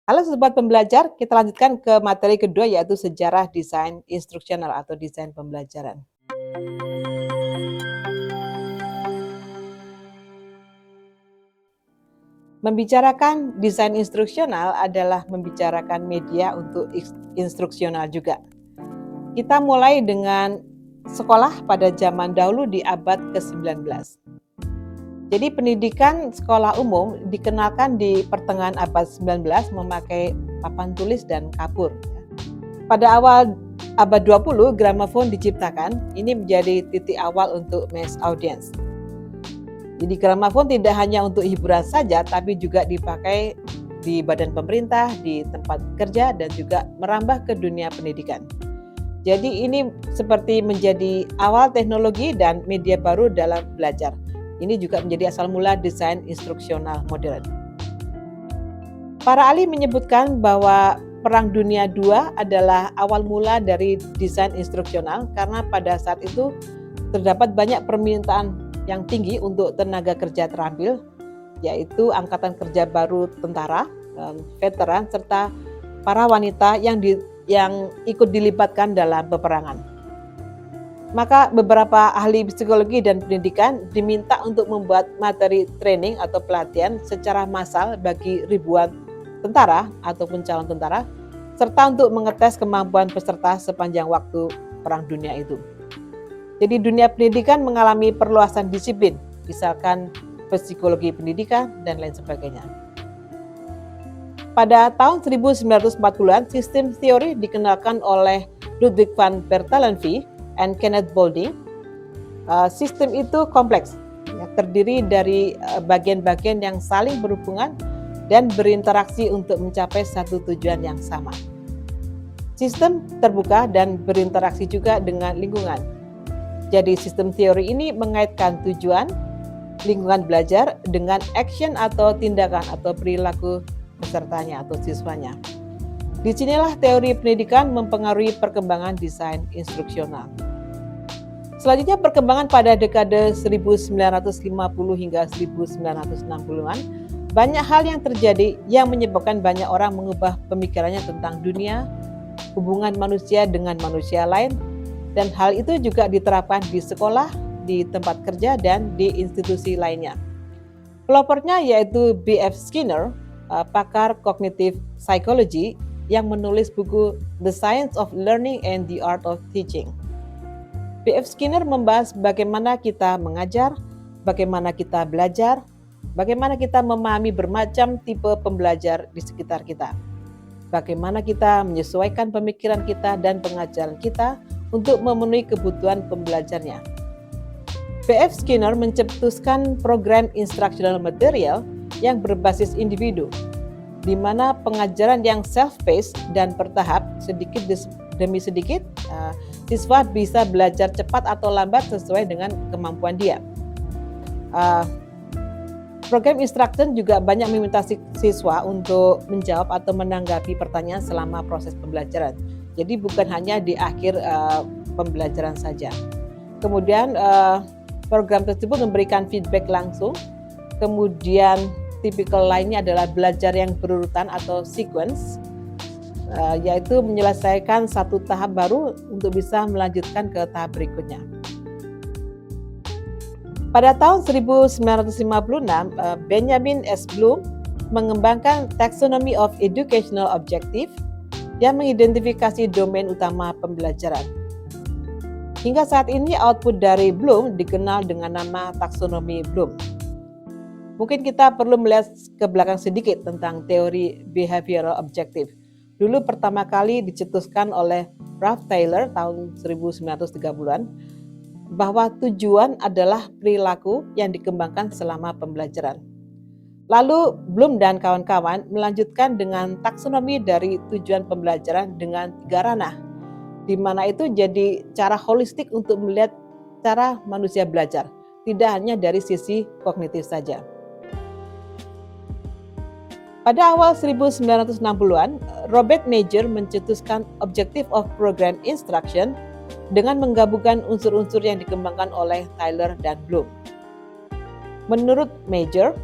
Halo sobat pembelajar, kita lanjutkan ke materi kedua yaitu sejarah desain instruksional atau desain pembelajaran. Membicarakan desain instruksional adalah membicarakan media untuk instruksional juga. Kita mulai dengan sekolah pada zaman dahulu di abad ke-19. Jadi pendidikan sekolah umum dikenalkan di pertengahan abad 19 memakai papan tulis dan kapur. Pada awal abad 20, gramafon diciptakan. Ini menjadi titik awal untuk mass audience. Jadi gramafon tidak hanya untuk hiburan saja, tapi juga dipakai di badan pemerintah, di tempat kerja, dan juga merambah ke dunia pendidikan. Jadi ini seperti menjadi awal teknologi dan media baru dalam belajar. Ini juga menjadi asal mula desain instruksional modern. Para ahli menyebutkan bahwa Perang Dunia II adalah awal mula dari desain instruksional karena pada saat itu terdapat banyak permintaan yang tinggi untuk tenaga kerja terampil, yaitu angkatan kerja baru tentara, veteran, serta para wanita yang ikut dilibatkan dalam peperangan. Maka beberapa ahli psikologi dan pendidikan diminta untuk membuat materi training atau pelatihan secara massal bagi ribuan tentara ataupun calon tentara, serta untuk mengetes kemampuan peserta sepanjang waktu Perang Dunia itu. Jadi dunia pendidikan mengalami perluasan disiplin, misalkan psikologi pendidikan dan lain sebagainya. Pada tahun 1940-an, sistem teori dikenalkan oleh Ludwig van Bertalanffy and Kenneth Boulding. Sistem itu kompleks, terdiri dari bagian-bagian yang saling berhubungan dan berinteraksi untuk mencapai satu tujuan yang sama. Sistem terbuka dan berinteraksi juga dengan lingkungan. Jadi sistem teori ini mengaitkan tujuan, lingkungan belajar dengan action atau tindakan atau perilaku pesertanya atau siswanya. Disinilah teori pendidikan mempengaruhi perkembangan desain instruksional. Selanjutnya perkembangan pada dekade 1950 hingga 1960-an, banyak hal yang terjadi yang menyebabkan banyak orang mengubah pemikirannya tentang dunia, hubungan manusia dengan manusia lain, dan hal itu juga diterapkan di sekolah, di tempat kerja, dan di institusi lainnya. Pelopornya yaitu B.F. Skinner, pakar kognitif psikologi yang menulis buku The Science of Learning and the Art of Teaching. B.F. Skinner membahas bagaimana kita mengajar, bagaimana kita belajar, bagaimana kita memahami bermacam tipe pembelajar di sekitar kita, bagaimana kita menyesuaikan pemikiran kita dan pengajaran kita untuk memenuhi kebutuhan pembelajarnya. B.F. Skinner mencetuskan program instructional material yang berbasis individu, di mana pengajaran yang self-paced dan bertahap sedikit demi sedikit, siswa bisa belajar cepat atau lambat sesuai dengan kemampuan dia. Program instruction juga banyak meminta siswa untuk menjawab atau menanggapi pertanyaan selama proses pembelajaran. Jadi bukan hanya di akhir pembelajaran saja. Kemudian program tersebut memberikan feedback langsung. Kemudian tipikal lainnya adalah belajar yang berurutan atau sequence, yaitu menyelesaikan satu tahap baru untuk bisa melanjutkan ke tahap berikutnya. Pada tahun 1956, Benjamin S. Bloom mengembangkan Taxonomy of Educational Objective yang mengidentifikasi domain utama pembelajaran. Hingga saat ini output dari Bloom dikenal dengan nama taksonomi Bloom. Mungkin kita perlu melihat ke belakang sedikit tentang teori behavioral objective. Dulu pertama kali dicetuskan oleh Ralph Taylor tahun 1930-an bahwa tujuan adalah perilaku yang dikembangkan selama pembelajaran. Lalu Bloom dan kawan-kawan melanjutkan dengan taksonomi dari tujuan pembelajaran dengan 3 ranah, di mana itu jadi cara holistik untuk melihat cara manusia belajar, tidak hanya dari sisi kognitif saja. Pada awal 1960-an, Robert Major mencetuskan Objective of Program Instruction dengan menggabungkan unsur-unsur yang dikembangkan oleh Taylor dan Bloom. Menurut Major,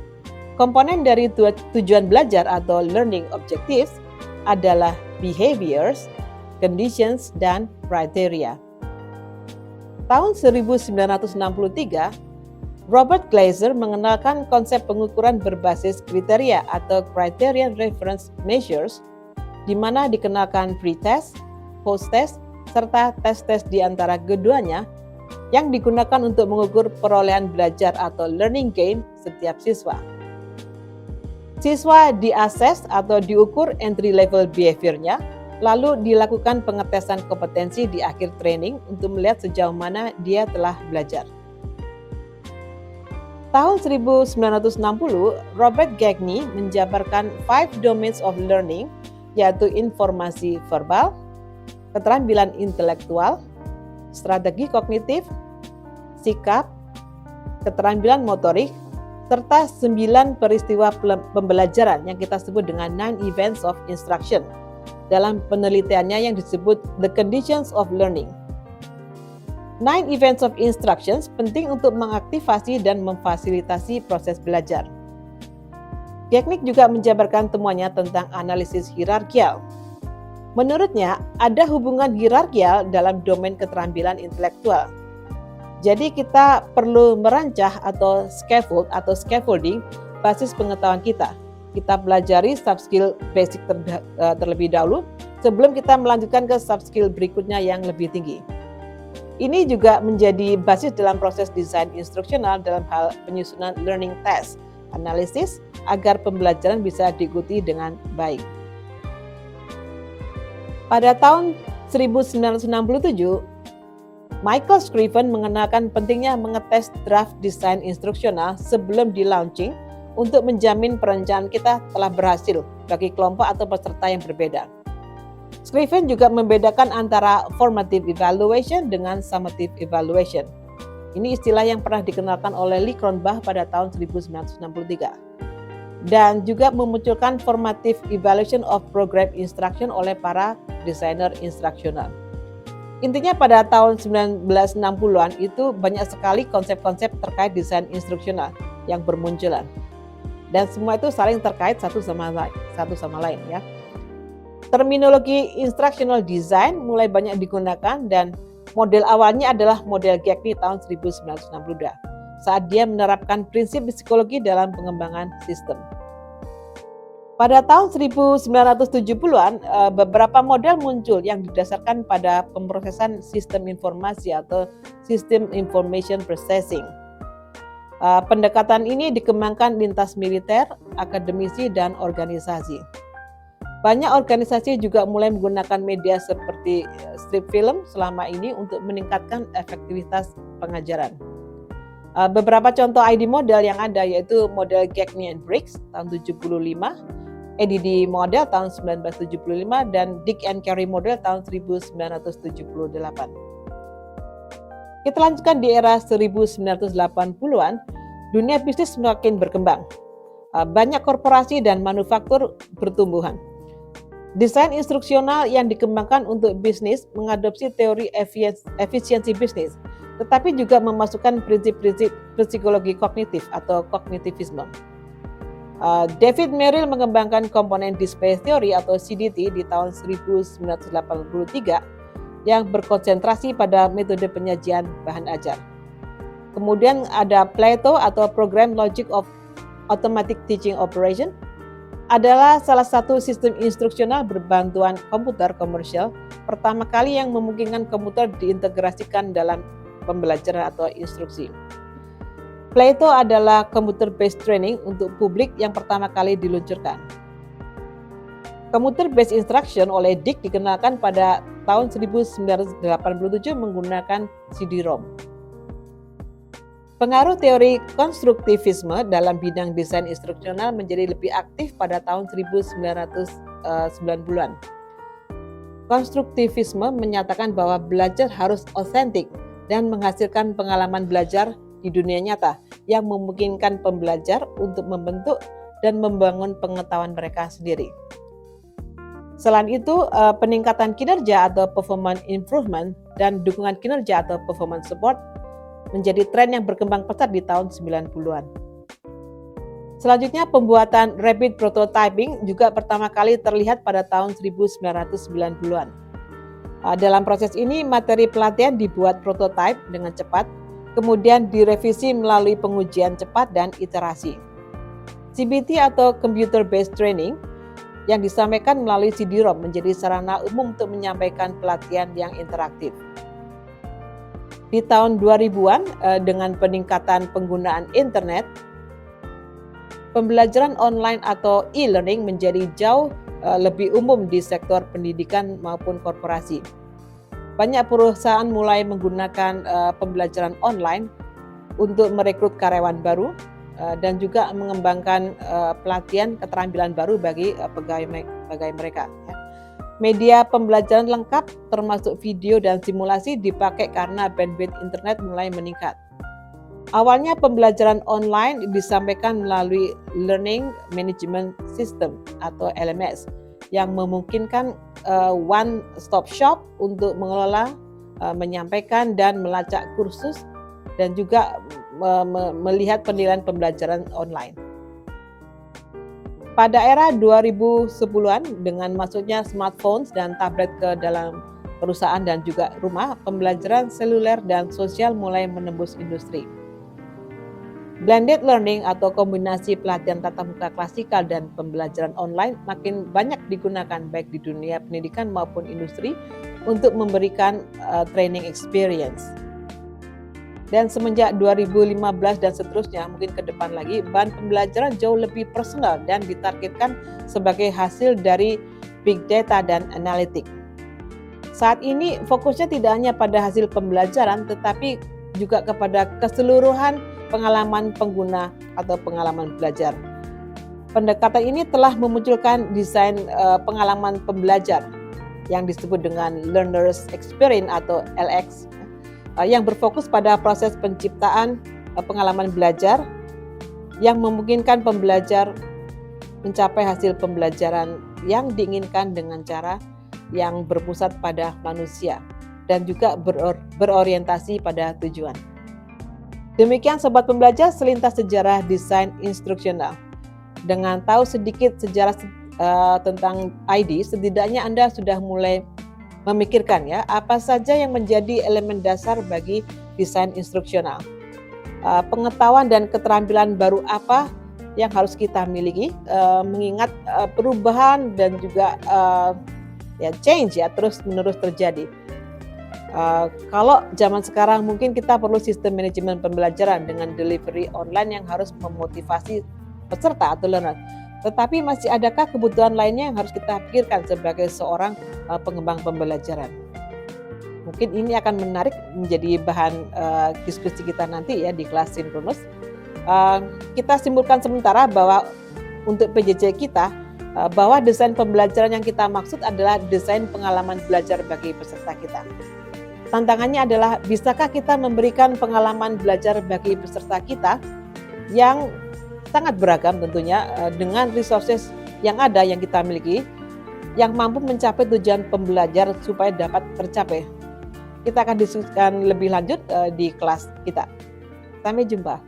Komponen dari tujuan belajar atau learning objectives adalah behaviors, conditions, dan criteria. Tahun 1963, Robert Glaser mengenalkan konsep pengukuran berbasis kriteria atau Criterion Reference Measures, di mana dikenalkan pre-test, post-test, serta tes-tes di antara keduanya yang digunakan untuk mengukur perolehan belajar atau learning gain setiap siswa. Siswa diakses atau diukur entry level behavior-nya, lalu dilakukan pengetesan kompetensi di akhir training untuk melihat sejauh mana dia telah belajar. Tahun 1960, Robert Gagne menjabarkan 5 domains of learning, yaitu informasi verbal, keterampilan intelektual, strategi kognitif, sikap, keterampilan motorik, serta 9 peristiwa pembelajaran yang kita sebut dengan 9 events of instruction. Dalam penelitiannya yang disebut The Conditions of Learning. 9 events of instructions penting untuk mengaktifasi dan memfasilitasi proses belajar. Gagne juga menjabarkan temuannya tentang analisis hierarkial. Menurutnya, ada hubungan hierarkial dalam domain keterampilan intelektual. Jadi kita perlu merancang atau scaffolding basis pengetahuan kita. Kita pelajari sub skill basic terlebih dahulu sebelum kita melanjutkan ke sub skill berikutnya yang lebih tinggi. Ini juga menjadi basis dalam proses desain instruksional dalam hal penyusunan learning test, analisis agar pembelajaran bisa diikuti dengan baik. Pada tahun 1967, Michael Scriven mengenalkan pentingnya mengetes draft desain instruksional sebelum di-launching untuk menjamin perencanaan kita telah berhasil bagi kelompok atau peserta yang berbeda. Scriven juga membedakan antara formative evaluation dengan summative evaluation. Ini istilah yang pernah dikenalkan oleh Lee Cronbach pada tahun 1963. Dan juga memunculkan formative evaluation of program instruction oleh para desainer instruksional. Intinya pada tahun 1960-an itu banyak sekali konsep-konsep terkait desain instruksional yang bermunculan. Dan semua itu saling terkait satu sama lain ya. Terminologi instructional design mulai banyak digunakan dan model awalnya adalah model Gagne tahun 1962 saat dia menerapkan prinsip psikologi dalam pengembangan sistem. Pada tahun 1970-an, beberapa model muncul yang didasarkan pada pemrosesan sistem informasi atau System Information Processing. Pendekatan ini dikembangkan lintas militer, akademisi, dan organisasi. Banyak organisasi juga mulai menggunakan media seperti strip film selama ini untuk meningkatkan efektivitas pengajaran. Beberapa contoh ID model yang ada yaitu model Gagne and Briggs tahun 75, EDD model tahun 1975, dan Dick and Carey model tahun 1978. Kita lanjutkan di era 1980-an, dunia bisnis semakin berkembang. Banyak korporasi dan manufaktur bertumbuhan. Desain instruksional yang dikembangkan untuk bisnis mengadopsi teori efisiensi bisnis, tetapi juga memasukkan prinsip-prinsip psikologi kognitif atau kognitivisme. David Merrill mengembangkan komponen display theory atau CDT di tahun 1983 yang berkonsentrasi pada metode penyajian bahan ajar. Kemudian ada Plato atau Program Logic of Automatic Teaching Operation adalah salah satu sistem instruksional berbantuan komputer komersial pertama kali yang memungkinkan komputer diintegrasikan dalam pembelajaran atau instruksi. Plato adalah computer-based training untuk publik yang pertama kali diluncurkan. Computer-based instruction oleh Dick dikenalkan pada tahun 1987 menggunakan CD-ROM. Pengaruh teori konstruktivisme dalam bidang desain instruksional menjadi lebih aktif pada tahun 1990-an. Konstruktivisme menyatakan bahwa belajar harus otentik dan menghasilkan pengalaman belajar di dunia nyata yang memungkinkan pembelajar untuk membentuk dan membangun pengetahuan mereka sendiri. Selain itu, peningkatan kinerja atau performance improvement dan dukungan kinerja atau performance support menjadi tren yang berkembang pesat di tahun 90-an. Selanjutnya, pembuatan rapid prototyping juga pertama kali terlihat pada tahun 1990-an. Dalam proses ini, materi pelatihan dibuat prototipe dengan cepat, kemudian direvisi melalui pengujian cepat dan iterasi. CBT atau Computer Based Training yang disampaikan melalui CD-ROM menjadi sarana umum untuk menyampaikan pelatihan yang interaktif. Di tahun 2000-an, dengan peningkatan penggunaan internet, pembelajaran online atau e-learning menjadi jauh lebih umum di sektor pendidikan maupun korporasi. Banyak perusahaan mulai menggunakan pembelajaran online untuk merekrut karyawan baru dan juga mengembangkan pelatihan keterampilan baru bagi pegawai mereka. Media pembelajaran lengkap termasuk video dan simulasi dipakai karena bandwidth internet mulai meningkat. Awalnya pembelajaran online disampaikan melalui Learning Management System atau LMS yang memungkinkan one-stop shop untuk mengelola, menyampaikan dan melacak kursus dan juga melihat penilaian pembelajaran online. Pada era 2010-an dengan masuknya smartphones dan tablet ke dalam perusahaan dan juga rumah, pembelajaran seluler dan sosial mulai menembus industri. Blended learning atau kombinasi pelatihan tatap muka klasikal dan pembelajaran online makin banyak digunakan baik di dunia pendidikan maupun industri untuk memberikan training experience. Dan semenjak 2015 dan seterusnya, mungkin ke depan lagi, bahan pembelajaran jauh lebih personal dan ditargetkan sebagai hasil dari big data dan analitik. Saat ini fokusnya tidak hanya pada hasil pembelajaran, tetapi juga kepada keseluruhan pengalaman pengguna atau pengalaman belajar. Pendekatan ini telah memunculkan desain pengalaman pembelajar yang disebut dengan Learner's Experience atau LX, yang berfokus pada proses penciptaan pengalaman belajar yang memungkinkan pembelajar mencapai hasil pembelajaran yang diinginkan dengan cara yang berpusat pada manusia dan juga berorientasi pada tujuan. Demikian Sobat Pembelajar, selintas sejarah desain instruksional. Dengan tahu sedikit sejarah tentang ID, setidaknya Anda sudah mulai memikirkan ya apa saja yang menjadi elemen dasar bagi desain instruksional. Pengetahuan dan keterampilan baru apa yang harus kita miliki mengingat perubahan dan juga change ya terus-menerus terjadi. Kalau zaman sekarang mungkin kita perlu sistem manajemen pembelajaran dengan delivery online yang harus memotivasi peserta atau learner. Tetapi masih adakah kebutuhan lainnya yang harus kita pikirkan sebagai seorang pengembang pembelajaran? Mungkin ini akan menarik menjadi bahan diskusi kita nanti ya di kelas sinkronus. Kita simpulkan sementara bahwa untuk PJJ kita bahwa desain pembelajaran yang kita maksud adalah desain pengalaman belajar bagi peserta kita. Tantangannya adalah bisakah kita memberikan pengalaman belajar bagi peserta kita yang sangat beragam tentunya dengan resources yang ada yang kita miliki yang mampu mencapai tujuan pembelajar supaya dapat tercapai. Kita akan diskusikan lebih lanjut di kelas kita. Sampai jumpa.